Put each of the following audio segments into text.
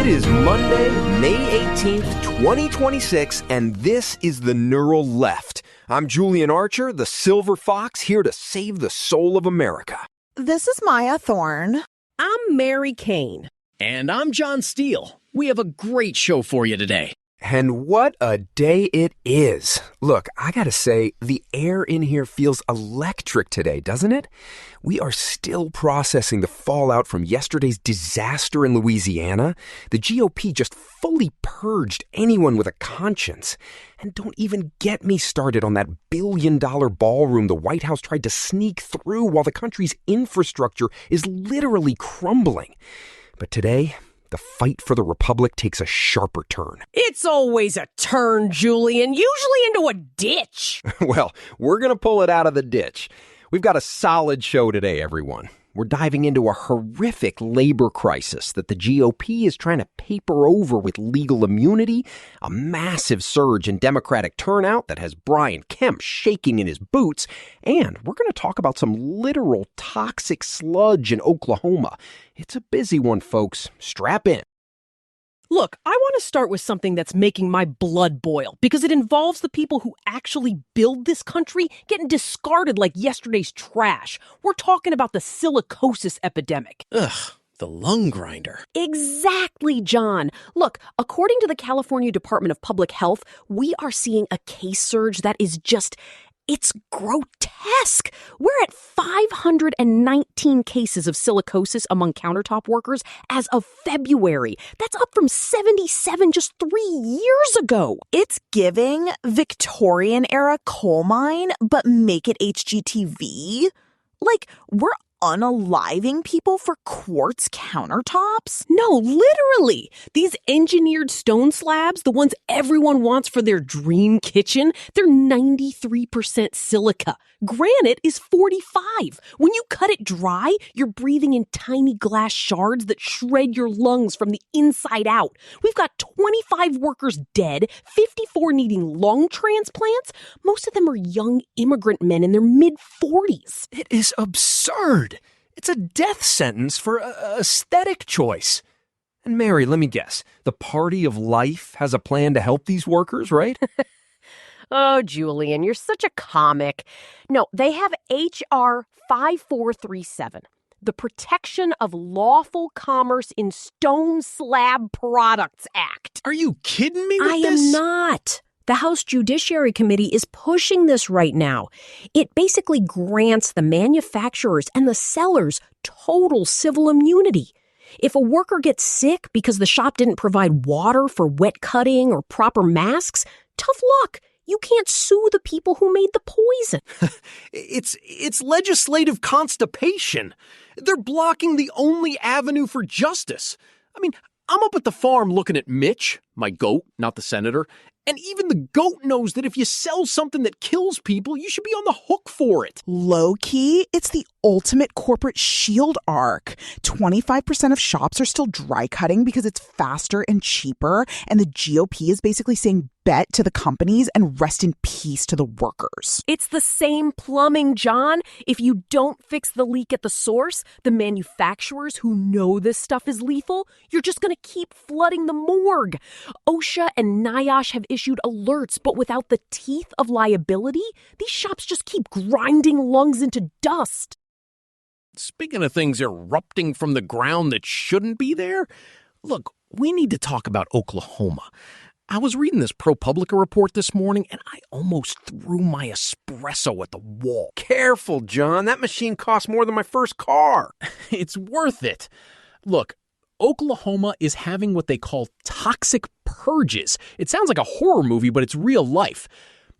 It is Monday, May 18th, 2026, and this is the Neural Left. I'm Julian Archer, the Silver Fox, here to save the soul of America. This is Maya Thorne. I'm Mary Kane. And I'm John Steele. We have a great show for you today. And what a day it is. Look, I gotta say, the air in here feels electric today, doesn't it? We are still processing the fallout from yesterday's disaster in Louisiana. The GOP just fully purged anyone with a conscience. And don't even get me started on that billion-dollar ballroom the White House tried to sneak through while the country's infrastructure is literally crumbling. But today, the fight for the Republic takes a sharper turn. It's always a turn, Julian, usually into a ditch. Well, we're going to pull it out of the ditch. We've got a solid show today, everyone. We're diving into a horrific labor crisis that the GOP is trying to paper over with legal immunity, a massive surge in Democratic turnout that has Brian Kemp shaking in his boots, and we're going to talk about some literal toxic sludge in Oklahoma. It's a busy one, folks. Strap in. Look, I want to start with something that's making my blood boil because it involves the people who actually build this country getting discarded like yesterday's trash. We're talking about the silicosis epidemic. Ugh, the lung grinder. Exactly, John. Look, according to the California Department of Public Health, we are seeing a case surge that is just... it's grotesque. We're at 519 cases of silicosis among countertop workers as of February. That's up from 77 just 3 years ago. It's giving Victorian-era coal mine, but make it HGTV. Like, we're unaliving people for quartz countertops? No, literally. These engineered stone slabs, the ones everyone wants for their dream kitchen, they're 93% silica. Granite is 45. When you cut it dry, you're breathing in tiny glass shards that shred your lungs from the inside out. We've got 25 workers dead, 54 needing lung transplants. Most of them are young immigrant men in their mid-40s. It is absurd. It's a death sentence for aesthetic choice. And Mary, let me guess, the Party of Life has a plan to help these workers, right? Oh, Julian, you're such a comic. No, they have H.R. 5437, the Protection of Lawful Commerce in Stone Slab Products Act. Are you kidding me with I this? am not. The House Judiciary Committee is pushing this right now. It basically grants the manufacturers and the sellers total civil immunity. If a worker gets sick because the shop didn't provide water for wet cutting or proper masks, tough luck. You can't sue the people who made the poison. It's legislative constipation. They're blocking the only avenue for justice. I mean, I'm up at the farm looking at Mitch, my goat, not the senator, and even the goat knows that if you sell something that kills people, you should be on the hook for it. Low-key, it's the ultimate corporate shield arc. 25% of shops are still dry cutting because it's faster and cheaper, and the GOP is basically saying bet to the companies and rest in peace to the workers. It's the same plumbing, John. If you don't fix the leak at the source, the manufacturers who know this stuff is lethal, you're just going to keep flooding the morgue. OSHA and NIOSH have issued alerts, but without the teeth of liability, these shops just keep grinding lungs into dust. Speaking of things erupting from the ground that shouldn't be there, look, we need to talk about Oklahoma. I was reading this ProPublica report this morning, and I almost threw my espresso at the wall. Careful, John. That machine costs more than my first car. It's worth it. Look, Oklahoma is having what they call toxic purges. It sounds like a horror movie, but it's real life.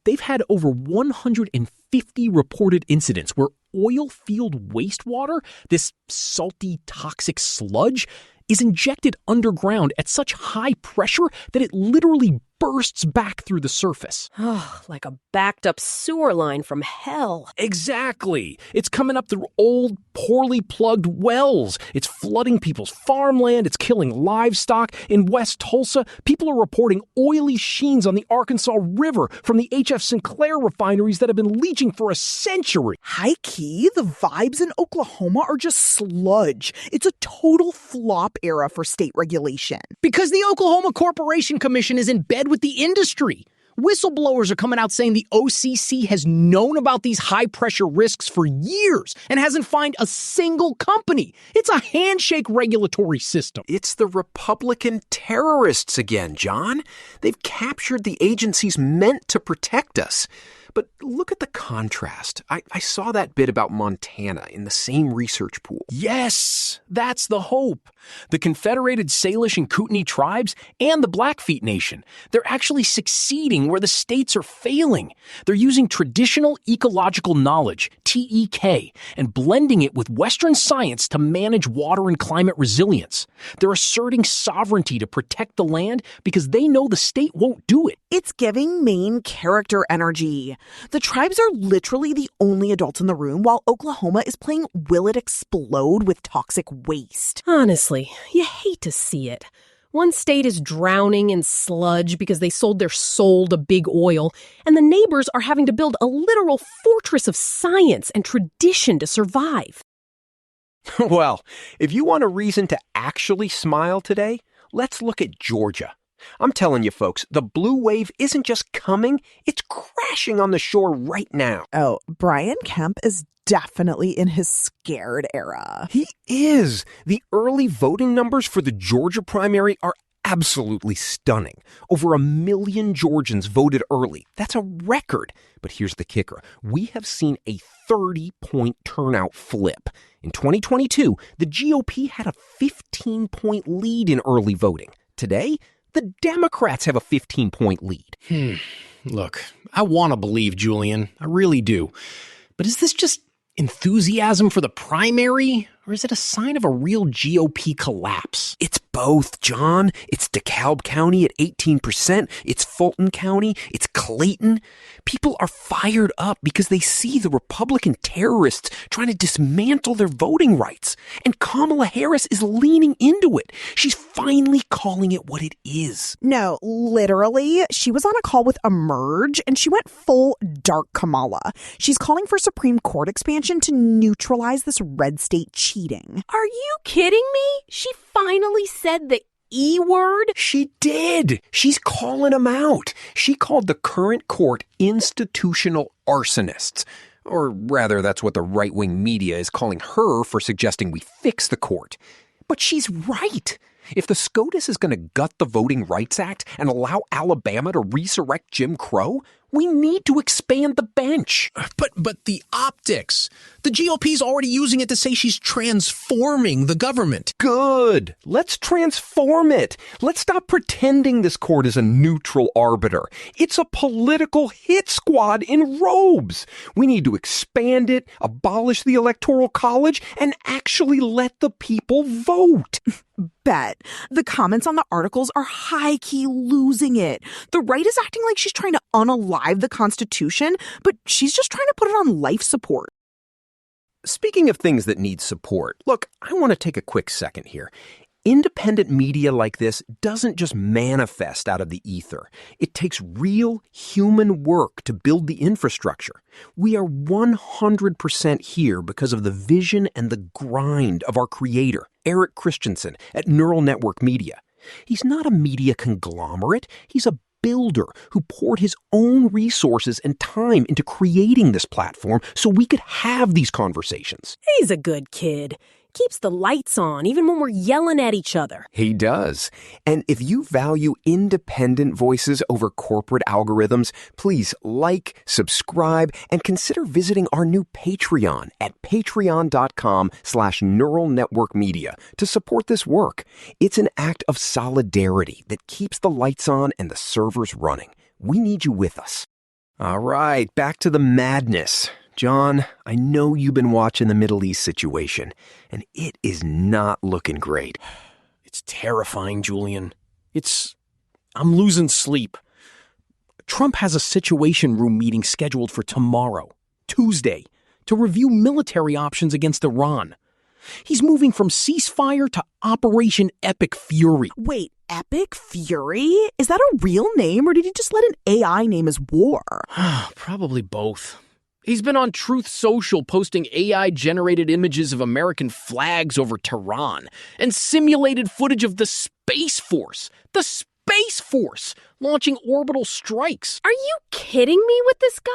They've had over 150 reported incidents where oil field wastewater, this salty, toxic sludge, is injected underground at such high pressure that it literally bursts back through the surface. Oh, like a backed up sewer line from hell. Exactly. It's coming up through old, poorly plugged wells. It's flooding people's farmland. It's killing livestock. In West Tulsa, people are reporting oily sheens on the Arkansas River from the H.F. Sinclair refineries that have been leaching for a century. High key, the vibes in Oklahoma are just sludge. It's a total flop era for state regulation. Because the Oklahoma Corporation Commission is in bed with the industry. Whistleblowers are coming out saying the OCC has known about these high-pressure risks for years and hasn't fined a single company. It's a handshake regulatory system. It's the Republican terrorists again, John. They've captured the agencies meant to protect us. But look at the contrast. I saw that bit about Montana in the same research pool. Yes, that's the hope. The Confederated Salish and Kootenai tribes and the Blackfeet Nation, they're actually succeeding where the states are failing. They're using traditional ecological knowledge, TEK, and blending it with Western science to manage water and climate resilience. They're asserting sovereignty to protect the land because they know the state won't do it. It's giving main character energy. The tribes are literally the only adults in the room while Oklahoma is playing Will It Explode with toxic waste. Honestly, you hate to see it. One state is drowning in sludge because they sold their soul to big oil, and the neighbors are having to build a literal fortress of science and tradition to survive. Well, if you want a reason to actually smile today, let's look at Georgia. I'm telling you folks, the blue wave isn't just coming, it's crashing on the shore right now. Oh, Brian Kemp is definitely in his scared era. He is. The early voting numbers for the Georgia primary are absolutely stunning. Over 1 million Georgians voted early. That's a record. But here's the kicker. We have seen a 30-point turnout flip. In 2022, the GOP had a 15-point lead in early voting. Today, the Democrats have a 15-point lead. Look, I want to believe, Julian. I really do. But is this just enthusiasm for the primary, or is it a sign of a real GOP collapse? It's both, John. It's DeKalb County at 18%. It's Fulton County. It's Clayton. People are fired up because they see the Republican terrorists trying to dismantle their voting rights. And Kamala Harris is leaning into it. She's finally calling it what it is. No, literally, she was on a call with Emerge and she went full dark Kamala. She's calling for Supreme Court expansion to neutralize this red state cheating. Are you kidding me? She finally said the E word? She did. She's calling them out. She called the current court institutional arsonists. Or rather, that's what the right-wing media is calling her for suggesting we fix the court. But she's right. If the SCOTUS is going to gut the Voting Rights Act and allow Alabama to resurrect Jim Crow, we need to expand the bench. But the optics. The GOP's already using it to say she's transforming the government. Good. Let's transform it. Let's stop pretending this court is a neutral arbiter. It's a political hit squad in robes. We need to expand it, abolish the Electoral College, and actually let the people vote. Bet. The comments on the articles are high-key losing it. The right is acting like she's trying to unalive the Constitution, but she's just trying to put it on life support. Speaking of things that need support, look, I want to take a quick second here. Independent media like this doesn't just manifest out of the ether. It takes real human work to build the infrastructure. We are 100% here because of the vision and the grind of our creator, Eric Christensen at Neural Network Media. He's not a media conglomerate. He's a builder who poured his own resources and time into creating this platform so we could have these conversations. He's a good kid. Keeps the lights on, even when we're yelling at each other. He does. And if you value independent voices over corporate algorithms, please like, subscribe, and consider visiting our new Patreon at patreon.com/Neural Network Media to support this work. It's an act of solidarity that keeps the lights on and the servers running. We need you with us. All right, back to the madness. John, I know you've been watching the Middle East situation, and it is not looking great. It's terrifying, Julian. I'm losing sleep. Trump has a Situation Room meeting scheduled for tomorrow, Tuesday, to review military options against Iran. He's moving from ceasefire to Operation Epic Fury. Wait, Epic Fury? Is that a real name, or did he just let an AI name his war? Probably both. He's been on Truth Social posting AI-generated images of American flags over Tehran and simulated footage of the Space Force. The Space Force! Launching orbital strikes. Are you kidding me with this guy?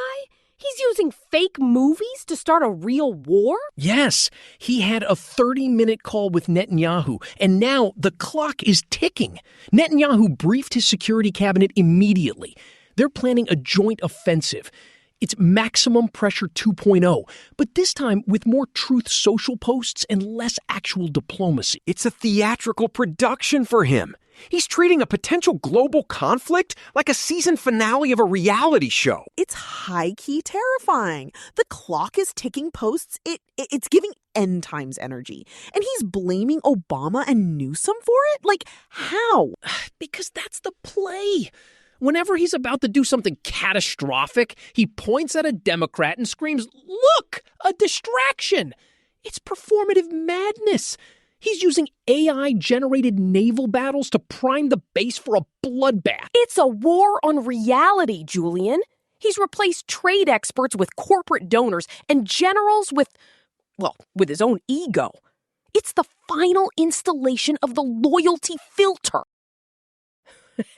He's using fake movies to start a real war? Yes, he had a 30-minute call with Netanyahu, and now the clock is ticking. Netanyahu briefed his security cabinet immediately. They're planning a joint offensive. It's Maximum Pressure 2.0, but this time with more Truth Social posts and less actual diplomacy. It's a theatrical production for him. He's treating a potential global conflict like a season finale of a reality show. It's high-key terrifying. The clock is ticking posts. It's giving end times energy. And he's blaming Obama and Newsom for it? Like, how? Because that's the play. Whenever he's about to do something catastrophic, he points at a Democrat and screams, "Look, a distraction!" It's performative madness. He's using AI-generated naval battles to prime the base for a bloodbath. It's a war on reality, Julian. He's replaced trade experts with corporate donors and generals with his own ego. It's the final installation of the loyalty filter.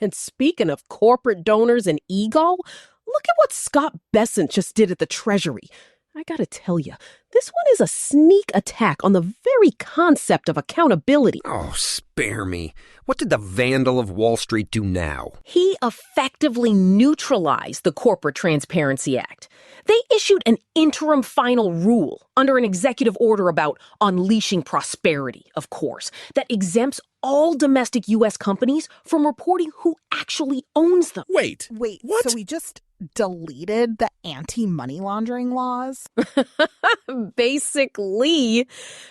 And speaking of corporate donors and ego, look at what Scott Bessent just did at the Treasury. I gotta tell you, this one is a sneak attack on the very concept of accountability. Oh, spare me. What did the vandal of Wall Street do now? He effectively neutralized the Corporate Transparency Act. They issued an interim final rule under an executive order about unleashing prosperity, of course, that exempts all domestic U.S. companies from reporting who actually owns them. Wait, what? So we just deleted the anti-money laundering laws? Basically,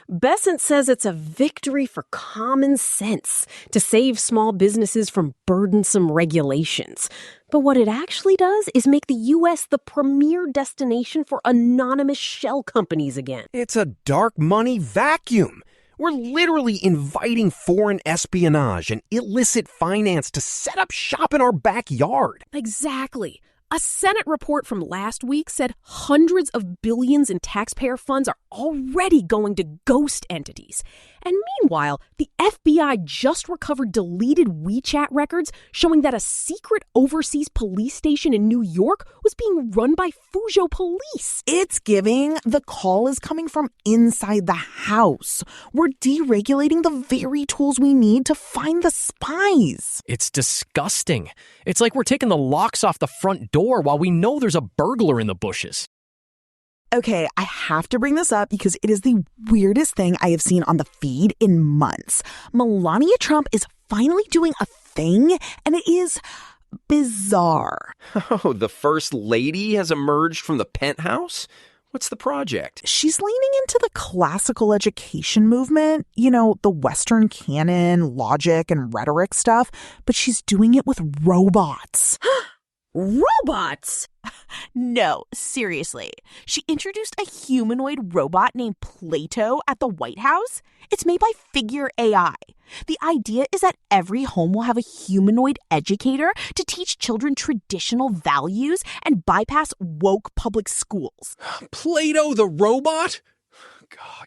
Bessent says it's a victory for common sense to save small businesses from burdensome regulations. But what it actually does is make the U.S. the premier destination for anonymous shell companies again. It's a dark money vacuum. We're literally inviting foreign espionage and illicit finance to set up shop in our backyard. Exactly. A Senate report from last week said hundreds of billions in taxpayer funds are already going to ghost entities. And meanwhile, the FBI just recovered deleted WeChat records showing that a secret overseas police station in New York was being run by Fuzhou police. It's giving the call is coming from inside the house. We're deregulating the very tools we need to find the spies. it's disgusting. It's like we're taking the locks off the front door while we know there's a burglar in the bushes. Okay, I have to bring this up because it is the weirdest thing I have seen on the feed in months. Melania Trump is finally doing a thing, and it is bizarre. Oh, the First Lady has emerged from the penthouse? What's the project? She's leaning into the classical education movement, you know, the Western canon, logic, and rhetoric stuff, but she's doing it with robots. Robots? No, seriously. She introduced a humanoid robot named Plato at the White House. It's made by Figure AI. The idea is that every home will have a humanoid educator to teach children traditional values and bypass woke public schools. Plato the robot? God,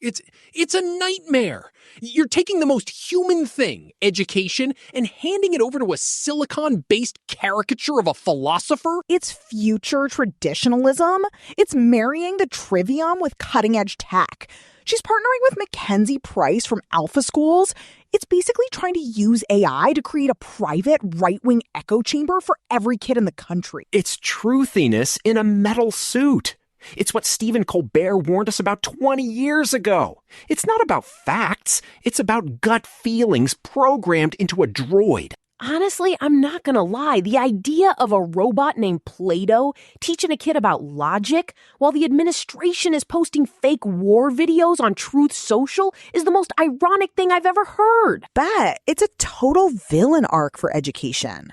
it's a nightmare. You're taking the most human thing, education, and handing it over to a silicon-based caricature of a philosopher? It's future traditionalism. It's marrying the trivium with cutting-edge tech. She's partnering with Mackenzie Price from Alpha Schools. It's basically trying to use AI to create a private right-wing echo chamber for every kid in the country. It's truthiness in a metal suit. It's what Stephen Colbert warned us about 20 years ago. It's not about facts. It's about gut feelings programmed into a droid. Honestly, I'm not gonna lie. The idea of a robot named Plato teaching a kid about logic while the administration is posting fake war videos on Truth Social is the most ironic thing I've ever heard. Bet. It's a total villain arc for education.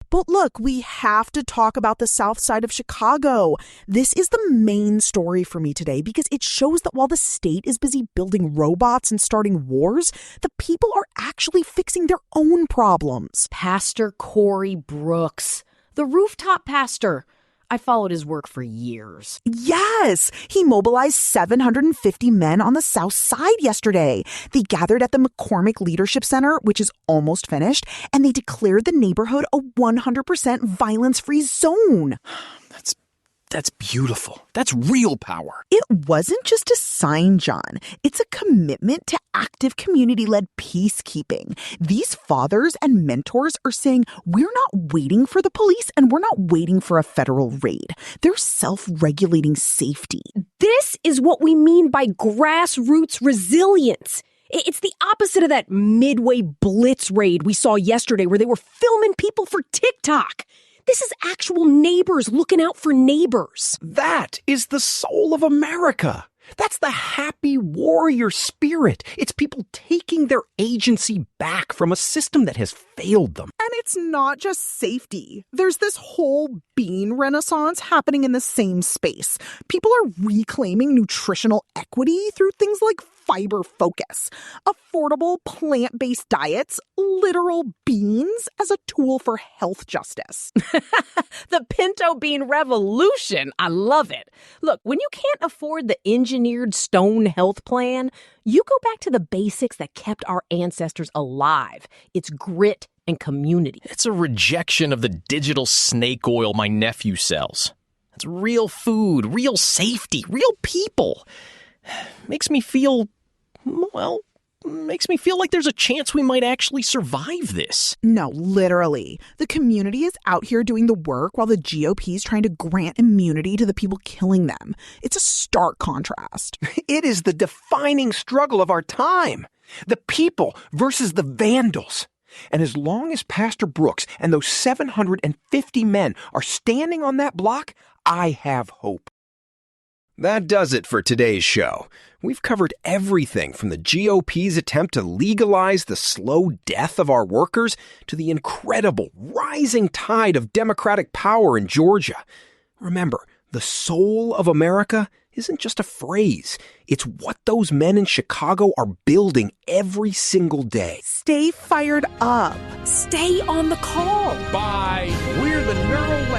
But look, we have to talk about the south side of Chicago. This is the main story for me today because it shows that while the state is busy building robots and starting wars, the people are actually fixing their own problems. Pastor Corey Brooks, the rooftop pastor. I followed his work for years. Yes, he mobilized 750 men on the south side yesterday. They gathered at the McCormick Leadership Center, which is almost finished, and they declared the neighborhood a 100% violence-free zone. That's beautiful. That's real power. It wasn't just a sign, John. It's a commitment to active community-led peacekeeping. These fathers and mentors are saying, we're not waiting for the police and we're not waiting for a federal raid. They're self-regulating safety. This is what we mean by grassroots resilience. It's the opposite of that Midway Blitz raid we saw yesterday where they were filming people for TikTok. This is actual neighbors looking out for neighbors. That is the soul of America. That's the happy warrior spirit. It's people taking their agency back from a system that has failed them. And it's not just safety. There's this whole bean renaissance happening in the same space. People are reclaiming nutritional equity through things like fiber focus, affordable plant-based diets, literal beans as a tool for health justice. The pinto bean revolution. I love it. Look, when you can't afford the engineered stone health plan, you go back to the basics that kept our ancestors alive. It's grit and community. It's a rejection of the digital snake oil my nephew sells. It's real food, real safety, real people. Makes me feel like there's a chance we might actually survive this. No, literally. The community is out here doing the work while the GOP is trying to grant immunity to the people killing them. It's a stark contrast. It is the defining struggle of our time. The people versus the vandals. And as long as Pastor Brooks and those 750 men are standing on that block, I have hope. That does it for today's show. We've covered everything from the GOP's attempt to legalize the slow death of our workers to the incredible rising tide of Democratic power in Georgia. Remember, the soul of America isn't just a phrase. It's what those men in Chicago are building every single day. Stay fired up. Stay on the call. Bye. We're the Neural